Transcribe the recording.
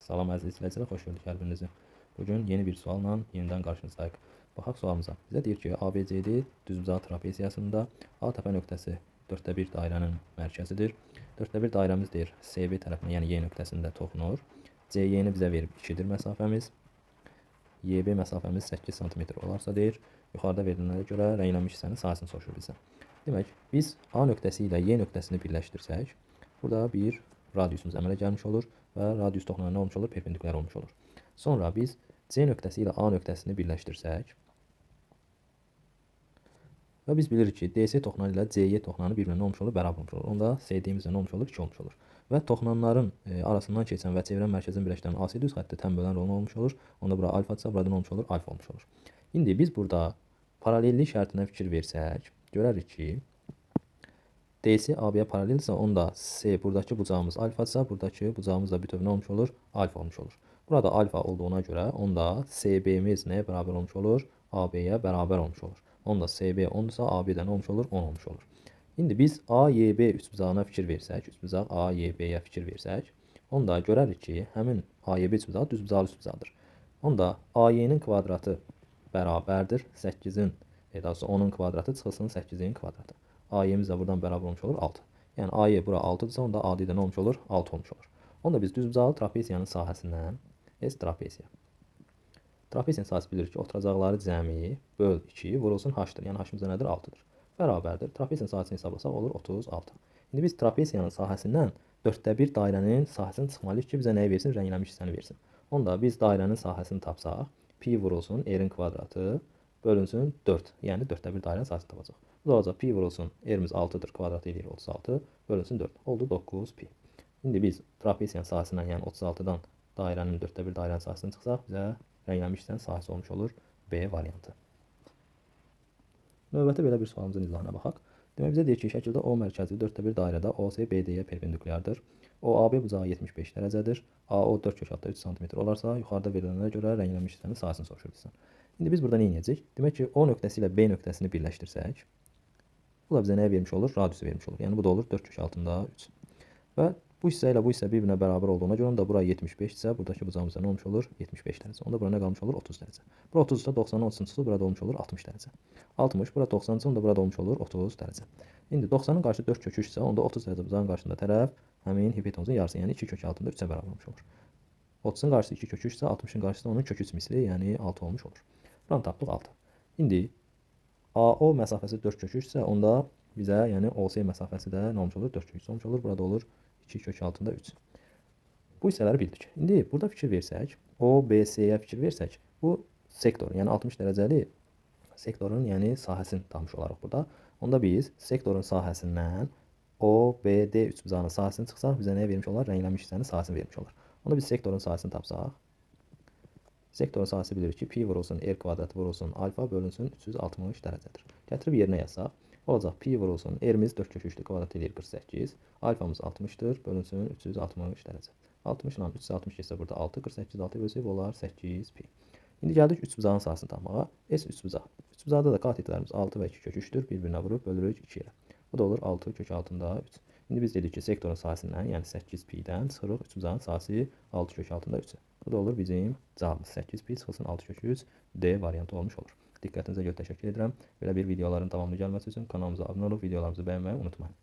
Salam əziz izləyicilər, xoş gördük hər birinizi. Bugün yeni bir sualla yenidən qarşınızdayıq. Baxaq sualımıza. Bizə deyir ki, ABCD düzbucaq trapeziyasında A təpə nöqtəsi 1/4 dairənin mərkəzidir. 1/4 dairəmiz deyir CB tərəfinə, yəni Y nöqtəsində toxunur. CY-ni bizə verib 2-dir məsafəmiz. YB məsafəmiz 8 sm olarsa deyir, yuxarıda verilənlərə görə rənglənmiş hissənin sahəsini soruşur bizə. Demək, biz A nöqtəsi ilə Y nöqtəsini birləşdirsək, burada bir radiusumuz əmələ gəlmiş olur və radius toxunanlar nə olmuş olur? Perpendikulyar olmuş olur. Sonra biz C nöqtəsi ilə A nöqtəsini birləşdirsək və biz bilirik ki, DC toxunanı ilə CY toxunanı bir-birinə nə olmuş olur? Bərabər olmuş olur. Onda CD-imizdə nə olmuş olur? 2 olmuş olur. Və toxunanların arasından keçən və çevrən mərkəzin birləşdirən AC düz xətti tən bölən rolu nə olmuş olur? Onda bura alfa-dırsa, burada nə olmuş olur? Alfa olmuş olur. İndi biz burada paralellik şərtinə fikir versək, görərik ki, DC AB-yə paraleldirsə, onda C buradakı bucağımız alfa-dırsa, buradakı bucağımız da bütöv nə olmuş olur? Alfa olmuş olur. Burada alfa olduğuna görə, onda CB-miz nəyə bərabər olmuş olur? AB-yə bərabər olmuş olur. Onda CB 10-dursa, AB də nə olmuş olur? 10 olmuş olur. İndi biz AYB üçbucağına fikir versək, üçbucaq AYB-yə fikir versək, onda görərik ki, həmin AYB üçbucağı düzbucaqlı üçbucaqdır. Onda AY-nin kvadratı bərabərdir 8-in, daha doğrusu 10-un kvadratı çıxılsın 8-in kvadratı. AY-miz də buradan bərabər olmuş olur 6. Yəni AY bura 6-dırsa, onda AD də nə olmuş olur? 6 olmuş olur. Onda biz düzbucaqlı trapeziyanın sahəsindən S trapeziya. Trapeziyanın sahəsi bilir ki, oturacaqları cəmi böl 2 vurulsun H-dır. Yəni H-mız nədir? 6-dır. Bərabərdir. Trapeziyanın sahəsini hesablasaq olur 36. İndi biz trapeziyanın sahəsindən 1/4 dairənin sahəsini çıxmalıyıq ki, bizə nəyi versin? Rənglənmiş hissəni versin. Onda biz dairənin sahəsini tapsaq, pi vurulsun R-in kvadratı bölünsün 4. Yəni 1/4 dairənin sahəsini tapacaq. Bu da olacaq pi vurulsun R-miz 6-dır, kvadrat edir 36, bölünsün 4. Oldu 9 pi. İndi biz trapeziyanın sahəsindən, yəni 36-dan dairənin 1/4 dairənin sahəsini çıxsaq, bizə rənglənmiş hissənin sahəsi olmuş olur B variantı. Növbəti belə bir sualımızın izahına baxaq. Demək, bizə deyir ki, şəkildə O mərkəzli 4/1 dairədə OC BD-yə perpendikulyardır. OAB bucağı 75 dərəcədir. AO 4/3 cm olarsa, yuxarıda verilənlərə görə rənglənmiş hissənin sahəsini soruşur bizdən. İndi biz burada nə edəcəyik? Demək ki, O nöqtəsi ilə B nöqtəsini birləşdirsək, bu da bizə nəyə vermiş olur? Radiusu vermiş olur. Yəni bu da olur 4/3. Və bu hissə ilə bu hissə bir-birinə bərabər olduğuna görə da bura 75 isə, buradakı bucağımızda nə olmuş olur? 75 dərəcə. Onda bura nə qalmış olur? 30 dərəcə. Bura 30 isə 90-ın 30-unu çıxır, burada olmuş olur 60 dərəcə. 60, bura 90 isə, onda burada olmuş olur 30 dərəcə. İndi 90-ın qarşısı 4/3 isə, onda 30 dərəcə bucağın qarşısında tərəf həmin hipotenuzun yarısı, yəni 2 kök altında 3-ə bərabər olmuş olur. 30-un qarşısı 2 kök 3 isə, 60-ın qarşısı onun kök 3 misli, yəni 6 olmuş olur. Buranı tapdıq 6. İndi AO məsafəsi 4 kök 3 isə, onda bizə, yəni OC məsafəsi də nə olmuş olur? 4 kök 3 olmuş olur. Burada olur 2 kök altında 3. Bu hissələri bildik. İndi burada fikir versək, OBC-yə fikir versək, bu sektor, yəni 60 dərəcəli sektorun, yəni sahəsini tapmış olarıq burada. Onda biz sektorun sahəsindən OBD üçbucağının sahəsini çıxsaq, bizə nəyə vermiş olar? Rənglənmiş hissənin sahəsini vermiş olar. Onda biz sektorun sahəsini tapsaq, sektorun sahəsi bilirik ki, pi vurulsun R kvadratı vurulsun alfa bölünsün 360 dərəcədir. Gətirib yerinə yazsaq, olacaq pi vurulsun R-miz 4 kök 3-dür, kvadrat edir 48, alfamız 60-dır, bölünsün 360 dərəcə. 60 ilə 360 keçsə burada 6, 48 6 bölsək olar 8 pi. İndi gəldik üçbucağın sahəsini tapmağa. S üçbucaq. Üçbucaqda da katetlərimiz 6 və 2 kök 3-dür, bir-birinə vurub bölürük 2 ilə. Bu da olur 6 kök altında 3. İndi biz dedik ki, sektorun sahəsindən, yəni 8 pi-dən çıxırıq üçbucağın sahəsi 6 kök altında 3-ə. Bu da olur bizim cavabımız 8 pi çıxılsın 6 kök 3 D variantı olmuş olur. Diqqətinizə görə təşəkkür edirəm. Belə bir videoların davamlı gəlməsi üçün kanalımıza abunə olub videolarımızı bəyənməyi unutmayın.